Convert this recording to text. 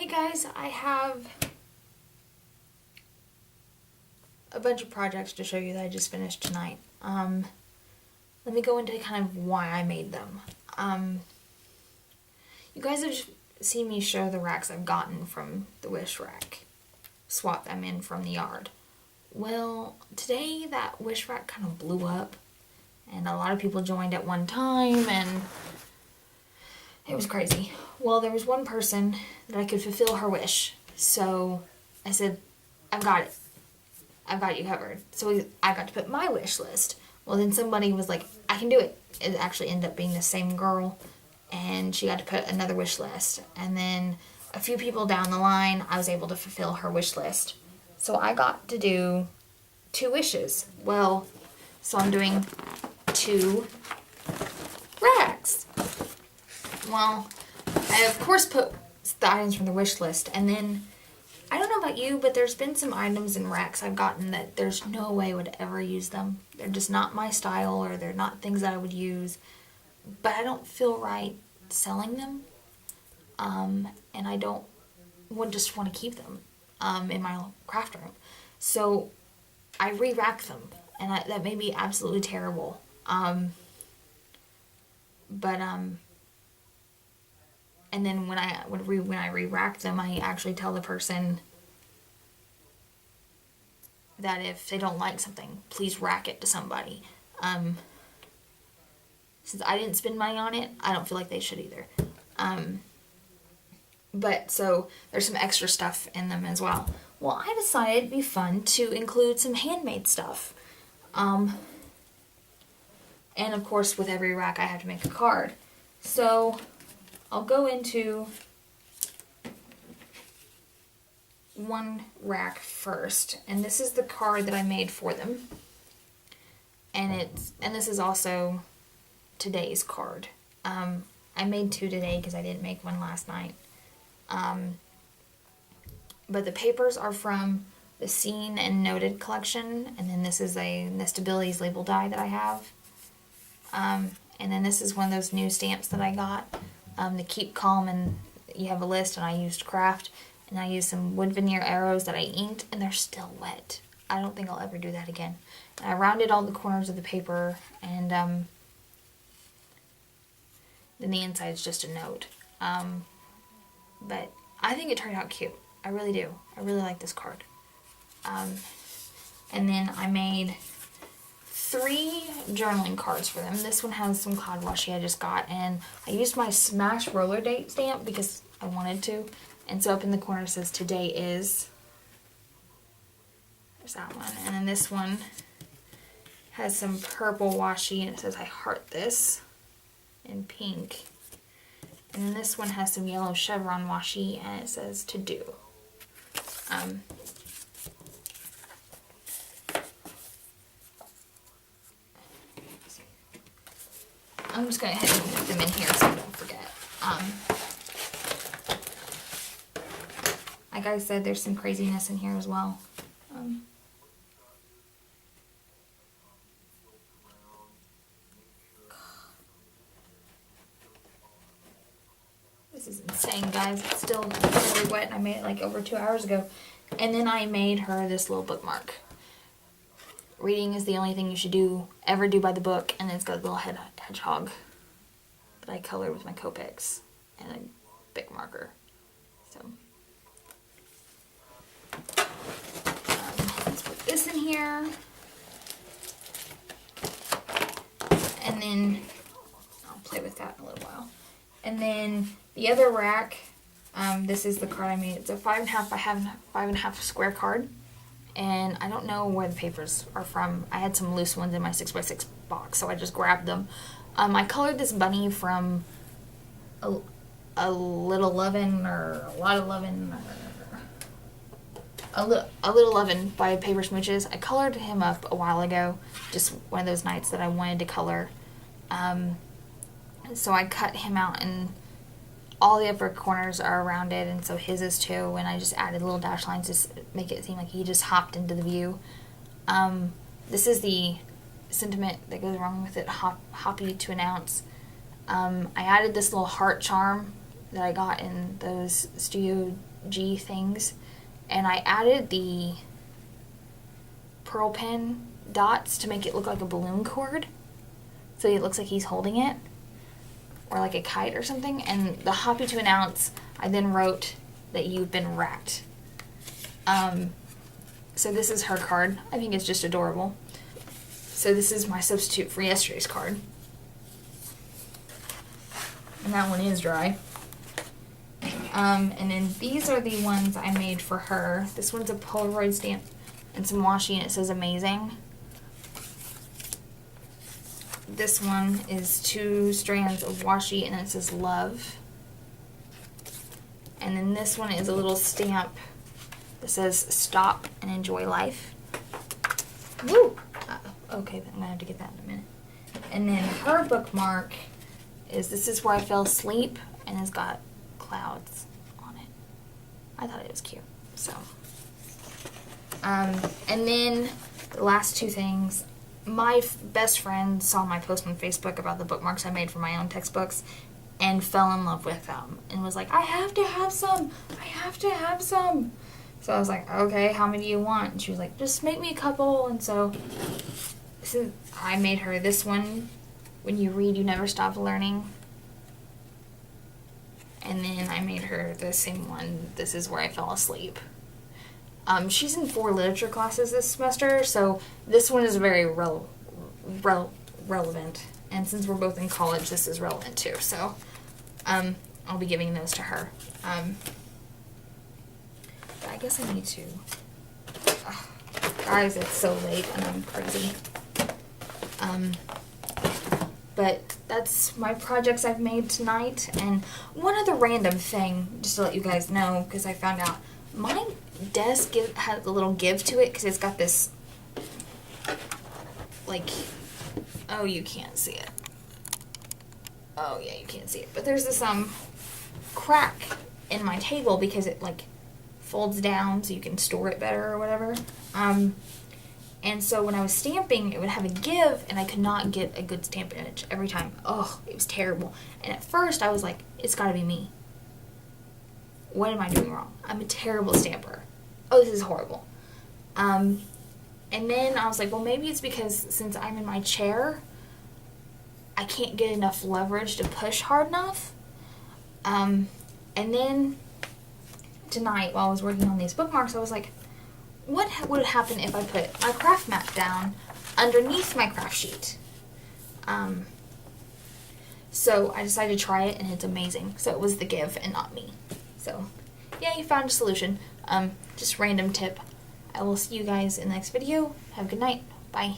Guys, I have a bunch of projects to show you that I just finished tonight. Let me go into kind of why I made them. You guys have seen me show the racks I've gotten from the Wish rack. Swap them in from the yard. Well, today that Wish rack kind of blew up and a lot of people joined at one time and it was crazy. Well, there was one person that I could fulfill her wish. So I said, I've got it. I've got you covered. So I got to put my wish list. Well, then somebody was like, I can do it. It actually ended up being the same girl. And she got to put another wish list. And then a few people down the line, I was able to fulfill her wish list. So I got to do 2 wishes. Well, so I'm doing 2 racks. Well, I of course put the items from the wish list, and then I don't know about you, but there's been some items in racks I've gotten that there's no way I would ever use them. They're just not my style, or they're not things that I would use, but I don't feel right selling them, and I would just want to keep them in my craft room. So I re-rack them, and that may be absolutely terrible, and then when I re-rack them, I actually tell the person that if they don't like something, please rack it to somebody. Since I didn't spend money on it, I don't feel like they should either. But so there's some extra stuff in them as well. Well, I decided it'd be fun to include some handmade stuff. And of course, with every rack, I have to make a card. So I'll go into one rack first, and this is the card that I made for them. And this is also today's card. I made 2 today because I didn't make one last night. But the papers are from the Seen and Noted collection, and then this is a Nestabilities label die that I have. And then this is one of those new stamps that I got. To keep calm, and you have a list, and I used craft, and I used some wood veneer arrows that I inked, and they're still wet. I don't think I'll ever do that again. And I rounded all the corners of the paper, and then the inside is just a note. But I think it turned out cute. I really do. I really like this card. And then I made 3 journaling cards for them. This one has some cloud washi I just got, and I used my Smash roller date stamp because I wanted to. And so up in the corner it says today is. There's that one. And then this one has some purple washi, and it says I heart this in pink. And then this one has some yellow chevron washi, and it says to do. I'm just going to go ahead and put them in here so I don't forget. Like I said, there's some craziness in here as well. This is insane, guys. It's still very wet, and I made it like over 2 hours ago. And then I made her this little bookmark. Reading is the only thing you should ever do by the book, and it's got a little hedgehog that I colored with my Copics and a Bic marker. So let's put this in here, and then I'll play with that in a little while. And then the other rack, this is the card I made. It's a 5.5 by 5.5 square card. And I don't know where the papers are from. I had some loose ones in my 6x6 box, so I just grabbed them. I colored this bunny from a Little Lovin', or A Lot of Lovin', or A Little Lovin' by Paper Smooches. I colored him up a while ago, just one of those nights that I wanted to color. So I cut him out, and all the upper corners are rounded, and so his is too, and I just added little dash lines to make it seem like he just hopped into the view. This is the sentiment that goes along with it, hoppy to announce. I added this little heart charm that I got in those Studio G things, and I added the pearl pen dots to make it look like a balloon cord, so it looks like he's holding it, or like a kite or something. And the happy to announce, I then wrote that you've been racked. So this is her card. I think it's just adorable. So this is my substitute for yesterday's card. And that one is dry. And then these are the ones I made for her. This one's a Polaroid stamp and some washi, and it says amazing. This one is 2 strands of washi, and it says love. And then this one is a little stamp that says stop and enjoy life. Woo! Okay, I'm gonna have to get that in a minute. And then her bookmark is this is where I fell asleep, and it's got clouds on it. I thought it was cute. So, and then the last 2 things. My best friend saw my post on Facebook about the bookmarks I made for my own textbooks and fell in love with them and was like, I have to have some. I have to have some. So I was like, okay, how many do you want? And she was like, just make me a couple. And so I made her this one, when you read, you never stop learning. And then I made her the same one, this is where I fell asleep. She's in 4 literature classes this semester, so this one is very relevant. And since we're both in college, this is relevant too. So I'll be giving those to her. I guess I need to. Guys, it's so late and I'm crazy. But that's my projects I've made tonight. And one other random thing, just to let you guys know, because I found out, my desk has a little give to it because it's got this, like, oh, you can't see it. Oh, yeah, you can't see it. But there's this, crack in my table because it, like, folds down so you can store it better or whatever. And so when I was stamping, it would have a give, and I could not get a good stamp image every time. Oh, it was terrible. And at first, I was like, it's gotta be me. What am I doing wrong? I'm a terrible stamper. Oh, this is horrible. And then I was like, well, maybe it's because since I'm in my chair, I can't get enough leverage to push hard enough. And then tonight, while I was working on these bookmarks, I was like, what would happen if I put my craft map down underneath my craft sheet? So I decided to try it, and it's amazing. So it was the give and not me. So, yeah, you found a solution. Just random tip. I will see you guys in the next video. Have a good night. Bye.